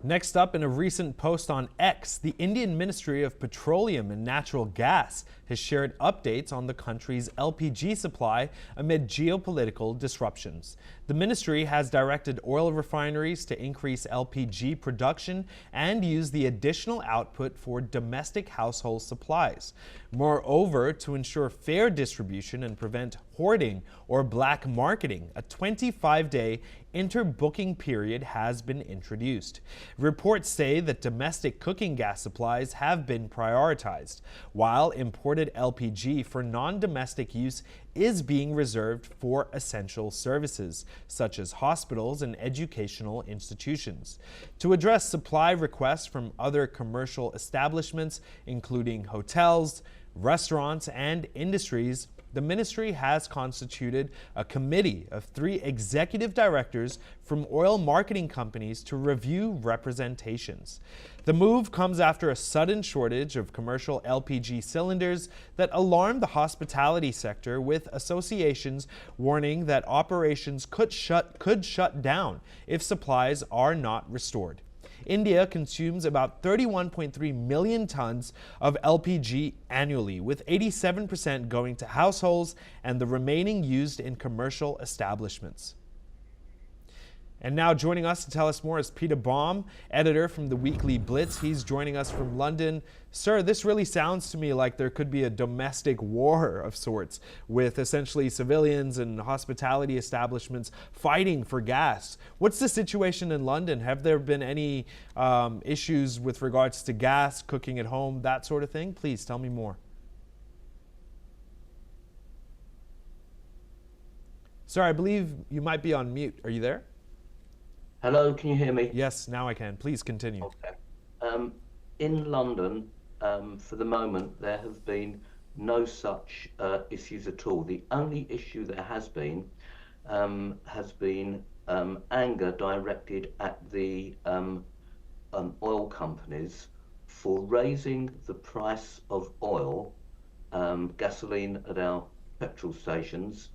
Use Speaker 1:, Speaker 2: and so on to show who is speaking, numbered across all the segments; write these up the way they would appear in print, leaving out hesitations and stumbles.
Speaker 1: Next up, in a recent post on X, the Indian Ministry of Petroleum and Natural Gas has shared updates on the country's LPG supply amid geopolitical disruptions. The ministry has directed oil refineries to increase LPG production and use the additional output for domestic household supplies. Moreover, to ensure fair distribution and prevent hoarding or black marketing, a 25-day interbooking period has been introduced. Reports say that domestic cooking gas supplies have been prioritized, while imported LPG for non-domestic use is being reserved for essential services, such as hospitals and educational institutions. To address supply requests from other commercial establishments, including hotels, restaurants, and industries, the ministry has constituted a committee of 3 executive directors from oil marketing companies to review representations. The move comes after a sudden shortage of commercial LPG cylinders that alarmed the hospitality sector, with associations warning that operations could shut down if supplies are not restored. India consumes about 31.3 million tons of LPG annually, with 87% going to households and the remaining used in commercial establishments. And now joining us to tell us more is Peter Baum, editor from the Weekly Blitz. He's joining us from London. Sir, this really sounds to me like there could be a domestic war of sorts, with essentially civilians and hospitality establishments fighting for gas. What's the situation in London? Have there been any issues with regards to gas, cooking at home, that sort of thing? Please tell me more. Sir, I believe you might be on mute. Are you there?
Speaker 2: Hello, can you hear me?
Speaker 1: Yes, now I can. Please continue.
Speaker 2: Okay. In London, for the moment, there have been no such issues at all. The only issue there has been anger directed at the oil companies for raising the price of oil, gasoline at our petrol stations,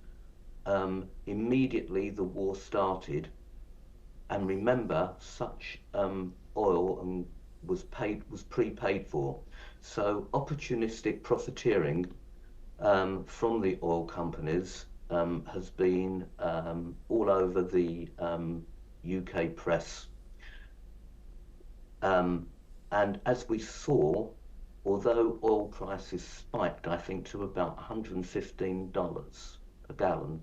Speaker 2: immediately the war started. And remember, such oil was prepaid for. So opportunistic profiteering from the oil companies has been all over the UK press. And as we saw, although oil prices spiked, I think, to about $115 a gallon,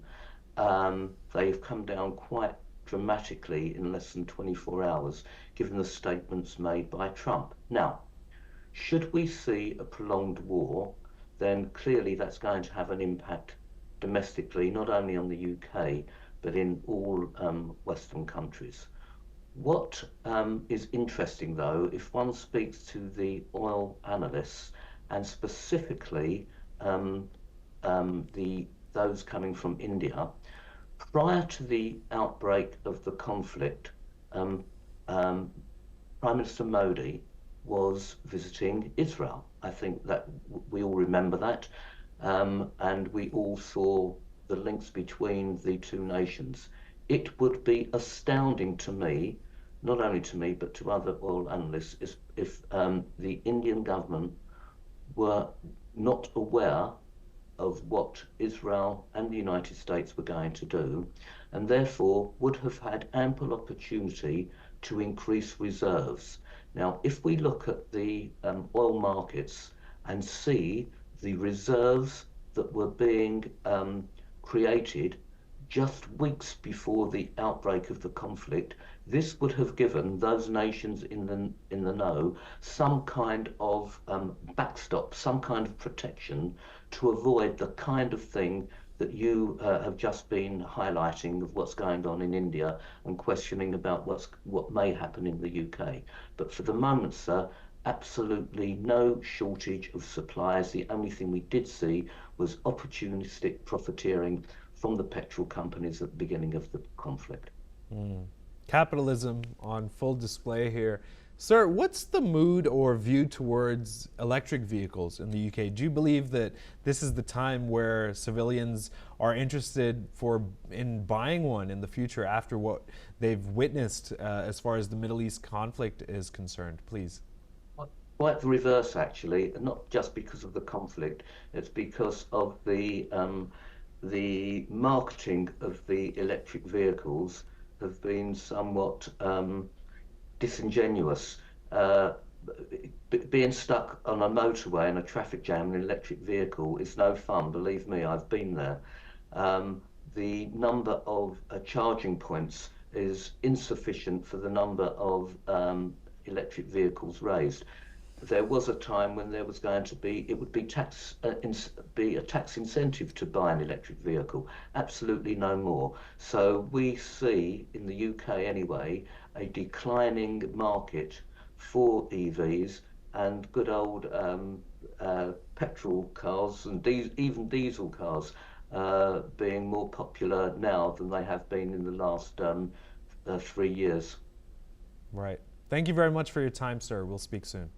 Speaker 2: they've come down quite dramatically in less than 24 hours, given the statements made by Trump. Now, should we see a prolonged war, then clearly that's going to have an impact domestically, not only on the UK, but in all Western countries. What is interesting, though, if one speaks to the oil analysts, and specifically those coming from India, prior to the outbreak of the conflict, Prime Minister Modi was visiting Israel. I think that we all remember that, and we all saw the links between the two nations. It would be astounding to me, not only to me, but to other oil analysts, if the Indian government were not aware of what Israel and the United States were going to do, and therefore would have had ample opportunity to increase reserves. Now, if we look at the oil markets and see the reserves that were being created just weeks before the outbreak of the conflict, this would have given those nations in the know some kind of backstop, some kind of protection to avoid the kind of thing that you have just been highlighting of what's going on in India and questioning about what may happen in the UK. But for the moment, sir, absolutely no shortage of supplies. The only thing we did see was opportunistic profiteering from the petrol companies at the beginning of the conflict.
Speaker 1: Capitalism on full display here. Sir, what's the mood or view towards electric vehicles in the UK? Do you believe that this is the time where civilians are interested in buying one in the future after what they've witnessed as far as the Middle East conflict is concerned? Please.
Speaker 2: Quite the reverse, actually, and not just because of the conflict. It's because of the marketing of the electric vehicles have been somewhat disingenuous. Being stuck on a motorway in a traffic jam in an electric vehicle is no fun. Believe me, I've been there. The number of charging points is insufficient for the number of electric vehicles raised. There was a time when there was going to be, it would be be a tax incentive to buy an electric vehicle. Absolutely no more. So we see in the UK anyway a declining market for EVs, and good old petrol cars and even diesel cars being more popular now than they have been in the last 3 years.
Speaker 1: Right. Thank you very much for your time, sir. We'll speak soon.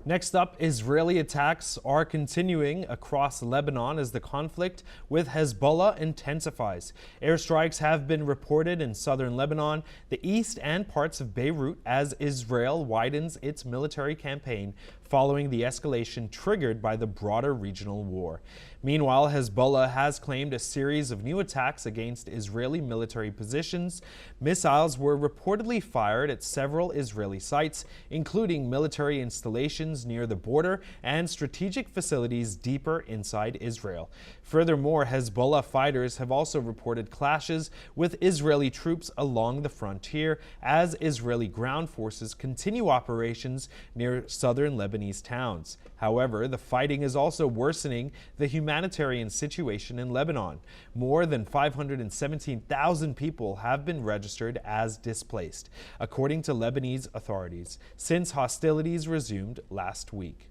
Speaker 1: Next up, Israeli attacks are continuing across Lebanon as the conflict with Hezbollah intensifies. Airstrikes have been reported in southern Lebanon, the east, and parts of Beirut as Israel widens its military campaign following the escalation triggered by the broader regional war. Meanwhile, Hezbollah has claimed a series of new attacks against Israeli military positions. Missiles were reportedly fired at several Israeli sites, including military installations near the border and strategic facilities deeper inside Israel. Furthermore, Hezbollah fighters have also reported clashes with Israeli troops along the frontier as Israeli ground forces continue operations near southern Lebanese towns. However, the fighting is also worsening the humanitarian situation in Lebanon. More than 517,000 people have been registered as displaced, according to Lebanese authorities, since hostilities resumed last week.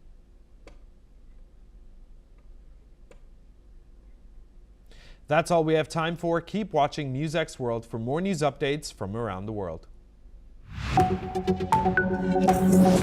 Speaker 1: That's all we have time for. Keep watching NewsX World for more news updates from around the world.